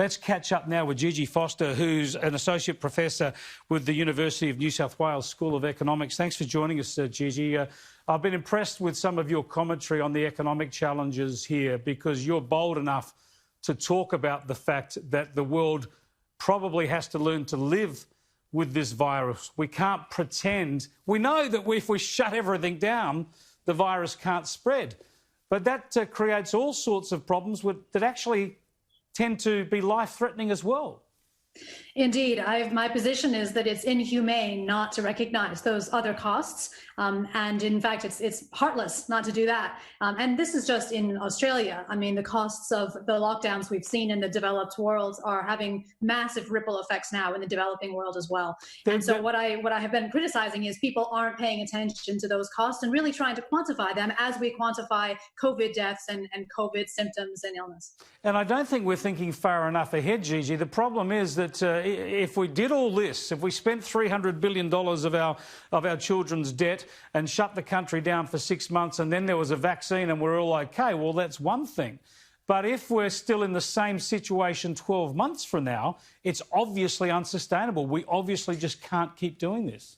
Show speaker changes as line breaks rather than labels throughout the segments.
Let's catch up now with Gigi Foster, who's an associate professor with the University of New South Wales School of Economics. Thanks for joining us, Gigi. I've been impressed with some of your commentary on the economic challenges here, because you're bold enough to talk about the fact that the world probably has to learn to live with this virus. We can't pretend. We know that if we shut everything down, the virus can't spread. But that creates all sorts of problems that actually tend to be life-threatening as well.
Indeed. My position is that it's inhumane not to recognize those other costs. And in fact, it's heartless not to do that. And this is just in Australia. I mean, the costs of the lockdowns we've seen in the developed world are having massive ripple effects now in the developing world as well. And so what I have been criticizing is people aren't paying attention to those costs and really trying to quantify them as we quantify COVID deaths and COVID symptoms and illness.
And I don't think we're thinking far enough ahead, Gigi. The problem is that if we did all this, if we spent $300 billion of our children's debt and shut the country down for 6 months and then there was a vaccine and we're all okay, well, that's one thing. But if we're still in the same situation 12 months from now, it's obviously unsustainable. We obviously just can't keep doing this.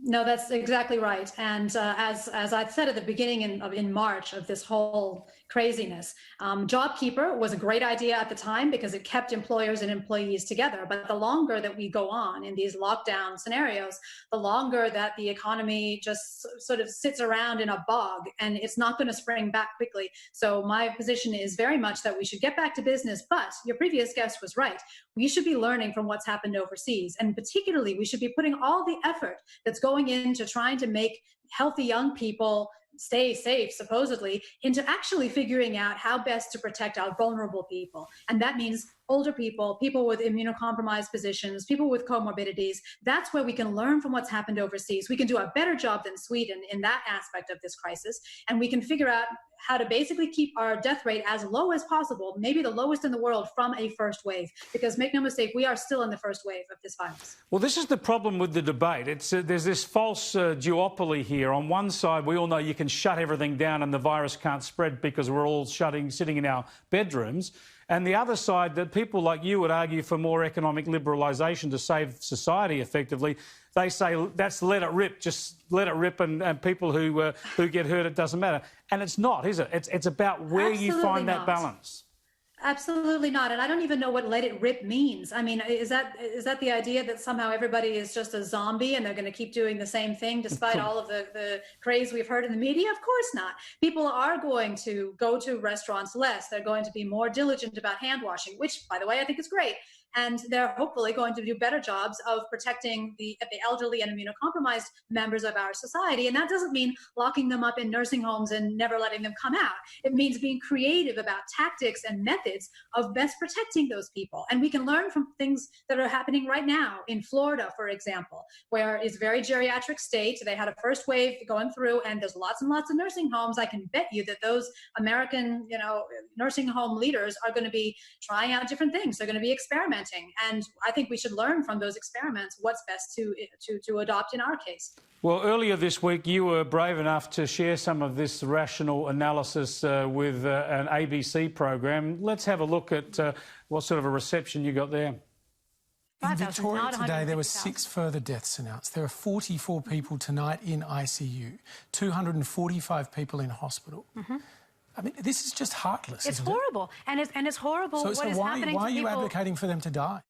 No, that's exactly right. And as I said at the beginning in March of this whole craziness, JobKeeper was a great idea at the time because it kept employers and employees together. But the longer that we go on in these lockdown scenarios, the longer that the economy just sort of sits around in a bog, and it's not going to spring back quickly. So my position is very much that we should get back to business. But your previous guest was right. We should be learning from what's happened overseas. And particularly, we should be putting all the effort that's going into trying to make healthy young people stay safe, supposedly, into actually figuring out how best to protect our vulnerable people. And that means older people, people with immunocompromised positions, people with comorbidities. That's where we can learn from what's happened overseas. We can do a better job than Sweden in that aspect of this crisis. And we can figure out how to basically keep our death rate as low as possible, maybe the lowest in the world, from a first wave. Because make no mistake, we are still in the first wave of this virus. Well,
this is the problem with the debate. There's this false duopoly here. On one side, we all know you can shut everything down and the virus can't spread because we're all sitting in our bedrooms. And the other side, that people like you would argue for more economic liberalisation to save society effectively, they say that's let it rip, just let it rip, and people who get hurt, it doesn't matter. And it's not, is it? It's about where you find that balance.
Absolutely not. And I don't even know what let it rip means. I mean, is that the idea that somehow everybody is just a zombie and they're going to keep doing the same thing despite all of the praise we've heard in the media? Of course not. People are going to go to restaurants less. They're going to be more diligent about hand washing, which, by the way, I think is great. And they're hopefully going to do better jobs of protecting the elderly and immunocompromised members of our society. And that doesn't mean locking them up in nursing homes and never letting them come out. It means being creative about tactics and methods of best protecting those people. And we can learn from things that are happening right now in Florida, for example, where it's a very geriatric state. They had a first wave going through, and there's lots and lots of nursing homes. I can bet you that those American, nursing home leaders are going to be trying out different things. They're going to be experimenting. And I think we should learn from those experiments what's best to adopt in our case.
Well, earlier this week, you were brave enough to share some of this rational analysis with an ABC program. Let's have a look at what sort of a reception you got there.
In Victoria today, there were 6 further deaths announced. There are 44 people tonight in ICU, 245 people in hospital. I mean, this is just heartless.
It's horrible, and it's horrible.
So why are you advocating for them to die?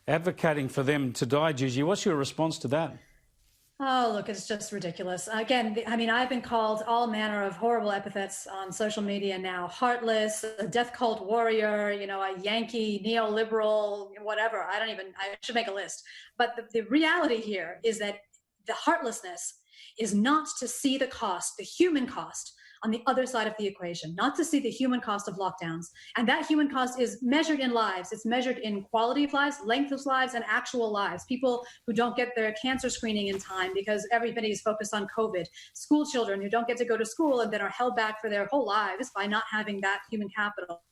Advocating for them to die, Gigi. What's your response to that?
Oh, look, it's just ridiculous. Again, I mean, I've been called all manner of horrible epithets on social media now. Heartless, a death cult warrior, a Yankee, neoliberal, whatever. I should make a list. But the reality here is that the heartlessness is not to see the cost, the human cost, on the other side of the equation, not to see the human cost of lockdowns. And that human cost is measured in lives. It's measured in quality of lives, length of lives, and actual lives. People who don't get their cancer screening in time because everybody's focused on COVID. School children who don't get to go to school and then are held back for their whole lives by not having that human capital.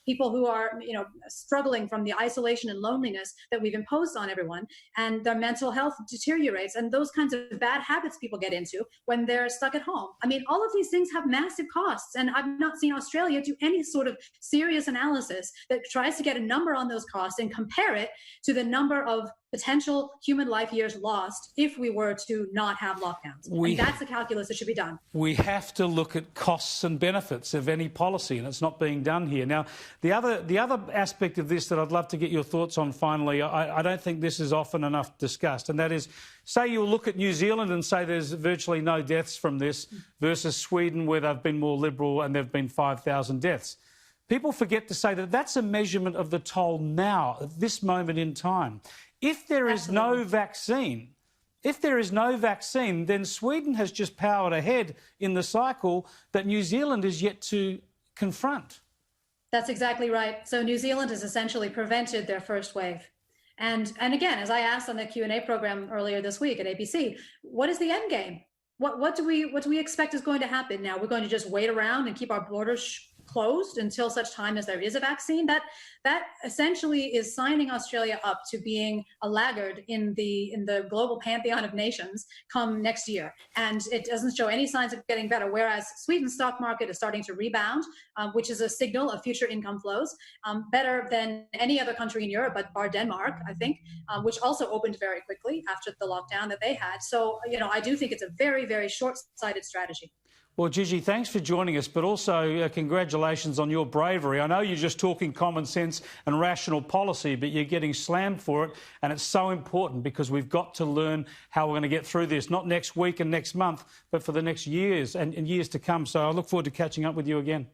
People who are, struggling from the isolation and loneliness that we've imposed on everyone, and their mental health deteriorates, and those kinds of bad habits people get into when they're stuck at home. I mean, all of these things have massive massive costs. And I've not seen Australia do any sort of serious analysis that tries to get a number on those costs and compare it to the number of potential human life years lost if we were to not have lockdowns. And that's the calculus that should be done.
We have to look at costs and benefits of any policy, and it's not being done here. Now, the other aspect of this that I'd love to get your thoughts on finally, I don't think this is often enough discussed, and that is, say you look at New Zealand and say there's virtually no deaths from this versus Sweden, where they've been more liberal and there have been 5,000 deaths. People forget to say that that's a measurement of the toll now, at this moment in time. If there is no vaccine, then Sweden has just powered ahead in the cycle that New Zealand is yet to confront.
That's exactly right. So New Zealand has essentially prevented their first wave. And again, as I asked on the Q&A program earlier this week at ABC, what is the end game? What do we expect is going to happen now? We're going to just wait around and keep our borders closed until such time as there is a vaccine? That essentially is signing Australia up to being a laggard in the global pantheon of nations come next year. And it doesn't show any signs of getting better, whereas Sweden's stock market is starting to rebound, which is a signal of future income flows, better than any other country in Europe, but bar Denmark, I think, which also opened very quickly after the lockdown that they had. So, I do think it's a very, very short-sighted strategy.
Well, Gigi, thanks for joining us, but also congratulations on your bravery. I know you're just talking common sense and rational policy, but you're getting slammed for it, and it's so important because we've got to learn how we're going to get through this, not next week and next month, but for the next years and years to come. So I look forward to catching up with you again.